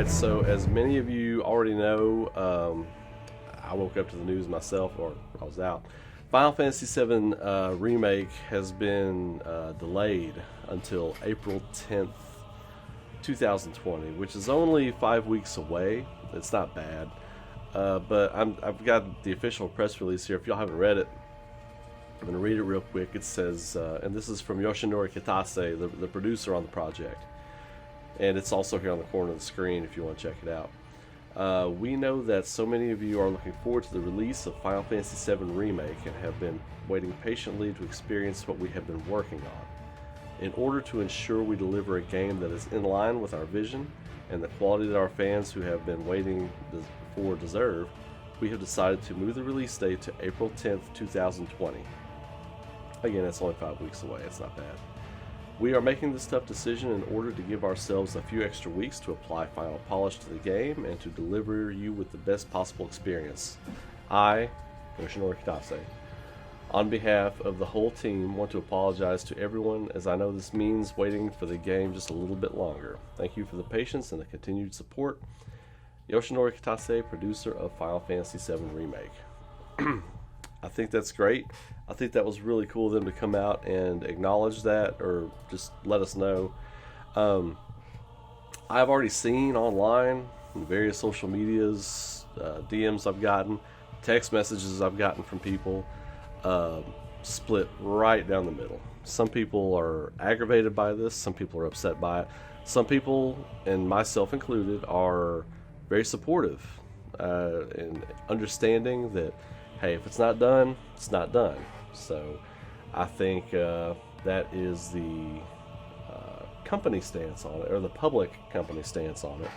Alright, so as many of you already know, I woke up to the news myself, or I was out. Final Fantasy VII Remake has been delayed until April 10th, 2020, which is only 5 weeks away. It's not bad. But I've got the official press release here. If y'all haven't read it, I'm going to read it real quick. It says, and this is from Yoshinori Kitase, the producer on the project. And it's also here on the corner of the screen if you want to check it out. We know that so many of you are looking forward to the release of Final Fantasy VII Remake and have been waiting patiently to experience what we have been working on. In order to ensure we deliver a game that is in line with our vision and the quality that our fans who have been waiting for deserve, we have decided to move the release date to April 10th, 2020. Again, it's only 5 weeks away, it's not bad. We are making this tough decision in order to give ourselves a few extra weeks to apply final polish to the game and to deliver you with the best possible experience. I, Yoshinori Kitase, on behalf of the whole team, want to apologize to everyone, as I know this means waiting for the game just a little bit longer. Thank you for the patience and the continued support. Yoshinori Kitase, producer of Final Fantasy VII Remake. I think that's great. I think that was really cool of them to come out and acknowledge that, or just let us know. I've already seen online, in various social medias, DMs I've gotten, text messages I've gotten from people, split right down the middle. Some people are aggravated by this, some people are upset by it. Some people, and myself included, are very supportive and understanding that, hey, if it's not done, it's not done. So I think that is the company stance on it, or the public company stance on it.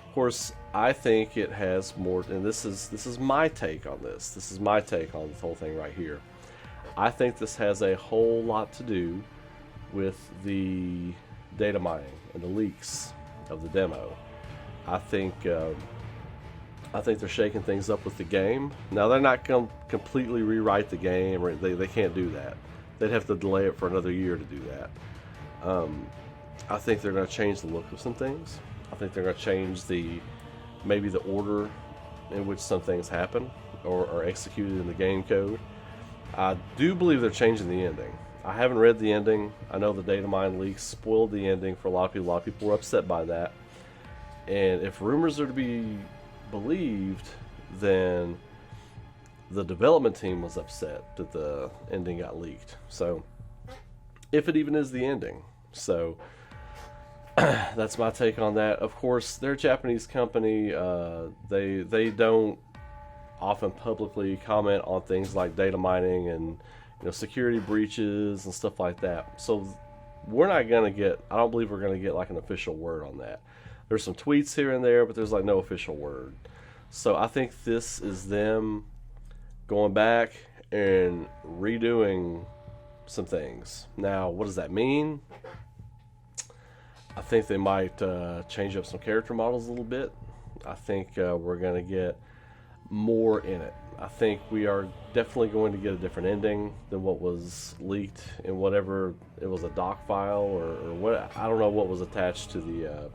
Of course, I think it has more, and this is my take on this. This is my take on this whole thing right here. I think this has a whole lot to do with the data mining and the leaks of the demo. I think they're shaking things up with the game. Now, they're not going to completely rewrite the game, or they can't do that. They'd have to delay it for another year to do that. I think they're going to change the look of some things. I think they're going to change maybe the order in which some things happen or are executed in the game code. I do believe they're changing the ending. I haven't read the ending. I know the data mine leaks spoiled the ending for a lot of people. A lot of people were upset by that. And if rumors are to be believed, then the development team was upset that the ending got leaked. So, if it even is the ending. So, that's my take on that. Of course, they're a Japanese company. They don't often publicly comment on things like data mining and security breaches and stuff like that. So, we're not going to get, I don't believe we're going to get like an official word on that. There's some tweets here and there, but there's like no official word. So I think this is them going back and redoing some things. Now, what does that mean? I think they might change up some character models a little bit. I think we're going to get more in it. I think we are definitely going to get a different ending than what was leaked in whatever, it was a doc file or what, I don't know what was attached to the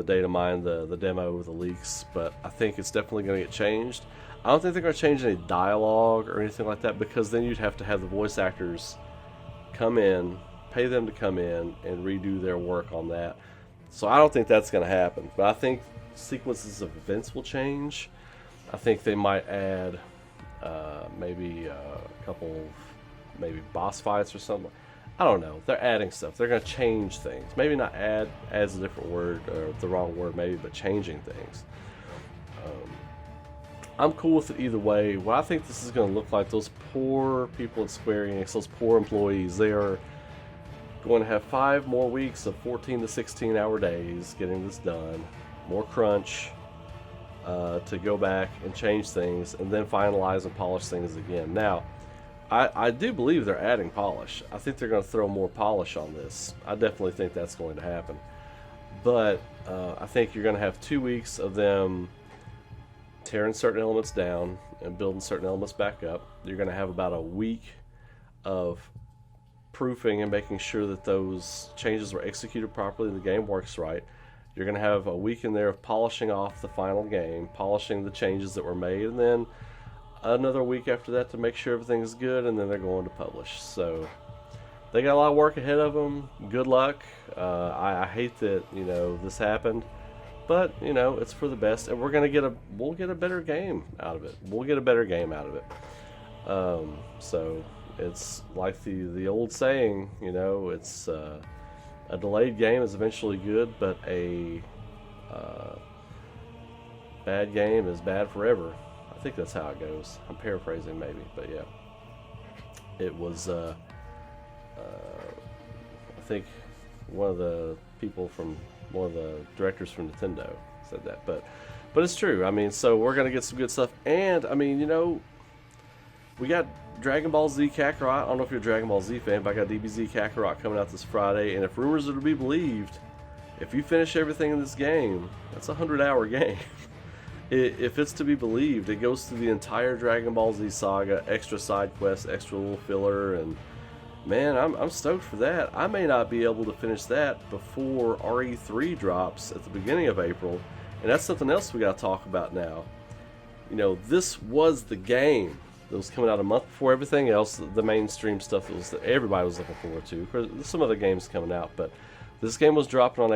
data mine, the demo, the leaks, but I think it's definitely going to get changed. I don't think they're going to change any dialogue or anything like that, because then you'd have to have the voice actors come in, pay them to come in and redo their work on that. So I don't think that's going to happen, but I think sequences of events will change. I think they might add maybe a couple, maybe boss fights or something. I don't know. They're adding stuff. They're going to change things. Maybe not add, adds a different word, or the wrong word maybe, but changing things. I'm cool with it either way. What I think this is going to look like, those poor people at Square Enix, those poor employees, they are going to have 5 more weeks of 14 to 16 hour days getting this done. More crunch to go back and change things and then finalize and polish things again. Now, I do believe they're adding polish. I think they're going to throw more polish on this. I definitely think that's going to happen. But I think you're going to have 2 weeks of them tearing certain elements down and building certain elements back up. You're going to have about a week of proofing and making sure that those changes were executed properly and the game works right. You're going to have a week in there of polishing off the final game, polishing the changes that were made, and then another week after that to make sure everything's good, and then they're going to publish. So they got a lot of work ahead of them. Good luck. I hate that, you know, this happened, but you know, it's for the best, and we'll get a better game out of it. We'll get a better game out of it. So it's like the old saying, you know, it's a delayed game is eventually good, but a bad game is bad forever. I think that's how it goes. I'm paraphrasing maybe, but yeah, it was. I think one of the directors from Nintendo said that, but it's true. I mean, so we're gonna get some good stuff, and I mean, you know, we got Dragon Ball Z Kakarot. I don't know if you're a Dragon Ball Z fan, but I got DBZ Kakarot coming out this Friday, and if rumors are to be believed, if you finish everything in this game, that's a 100-hour game. If it's to be believed, it goes through the entire Dragon Ball Z saga, extra side quests, extra little filler, and man, I'm stoked for that. I may not be able to finish that before RE3 drops at the beginning of April, and that's something else we got to talk about now. You know, this was the game that was coming out a month before everything else, the mainstream stuff that everybody was looking forward to. There's some other games coming out, but this game was dropping on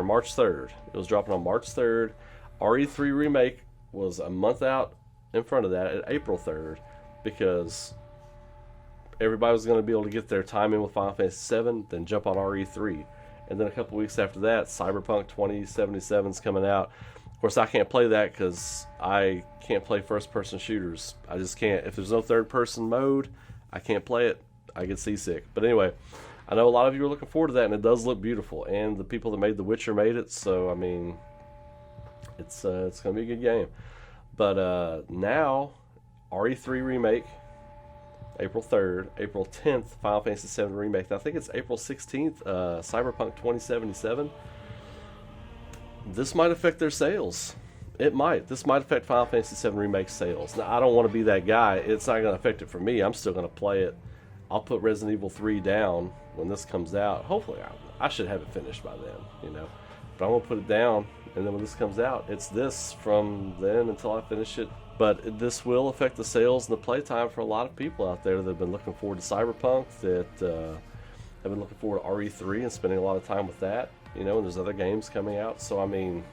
March 3rd. It was dropping on March 3rd. RE3 Remake was a month out in front of that at April 3rd, because everybody was going to be able to get their time in with Final Fantasy VII, then jump on RE3. And then a couple weeks after that, Cyberpunk 2077 is coming out. Of course, I can't play that because I can't play first-person shooters. I just can't. If there's no third-person mode, I can't play it. I get seasick. But anyway, I know a lot of you are looking forward to that, and it does look beautiful. And the people that made The Witcher made it, so I mean, it's going to be a good game. But now, RE3 Remake, April 3rd, April 10th, Final Fantasy VII Remake. I think it's April 16th, Cyberpunk 2077. This might affect their sales. It might. This might affect Final Fantasy VII Remake sales. Now, I don't want to be that guy. It's not going to affect it for me. I'm still going to play it. I'll put Resident Evil 3 down when this comes out. Hopefully, I should have it finished by then, you know. But I'm going to put it down, and then when this comes out, it's this from then until I finish it. But this will affect the sales and the playtime for a lot of people out there that have been looking forward to Cyberpunk, that have been looking forward to RE3 and spending a lot of time with that. You know, and there's other games coming out. So I mean,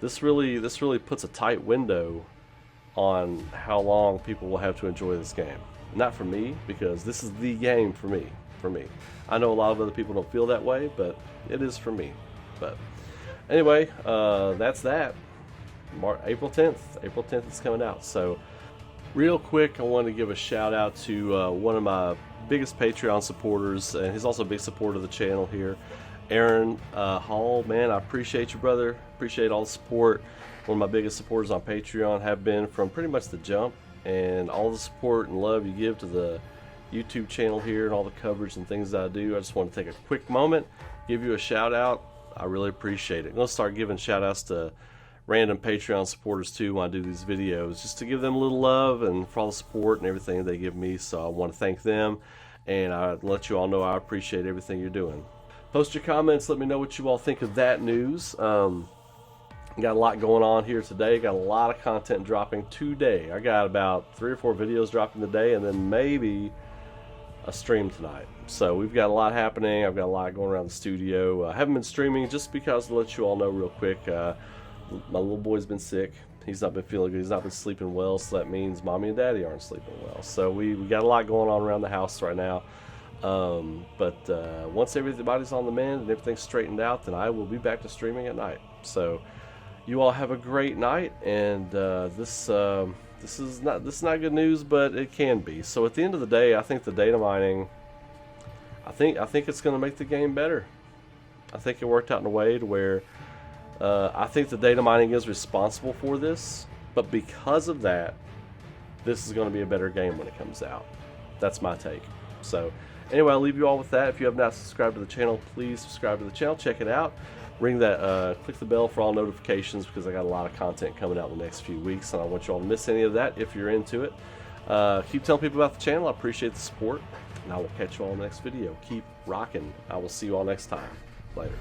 this really puts a tight window on how long people will have to enjoy this game. Not for me, because this is the game for me. I know a lot of other people don't feel that way, but it is for me. But anyway, that's that. April 10th is coming out. So real quick, I want to give a shout out to one of my biggest Patreon supporters, and he's also a big supporter of the channel here, Aaron Hall. Man, I appreciate you, brother. Appreciate all the support. One of my biggest supporters on Patreon, have been from pretty much the jump, and all the support and love you give to the YouTube channel here and all the coverage and things that I do. I just want to take a quick moment, give you a shout out. I really appreciate it. I'm going to start giving shout outs to random Patreon supporters too when I do these videos, just to give them a little love and for all the support and everything they give me. So I want to thank them, and I let you all know I appreciate everything you're doing. Post your comments, let me know what you all think of that news. Got a lot going on here today. Got a lot of content dropping today. I got about 3 or 4 videos dropping today, and then maybe a stream tonight. So we've got a lot happening. I've got a lot going around the studio. I haven't been streaming just because, to let you all know real quick, my little boy's been sick. He's not been feeling good. He's not been sleeping well, so that means mommy and daddy aren't sleeping well. So we got a lot going on around the house right now. But once everybody's on the mend and everything's straightened out, then I will be back to streaming at night. So you all have a great night, and this is not good news, but it can be. So at the end of the day, I think the data mining, I think it's going to make the game better. I think it worked out in a way to where I think the data mining is responsible for this, but because of that, this is going to be a better game when it comes out. That's my take. So anyway, I'll leave you all with that. If you have not subscribed to the channel, please subscribe to the channel. Check it out. Ring that, click the bell for all notifications, because I got a lot of content coming out in the next few weeks, and I don't want you all to miss any of that if you're into it. Keep telling people about the channel. I appreciate the support, and I will catch you all in the next video. Keep rocking. I will see you all next time. Later.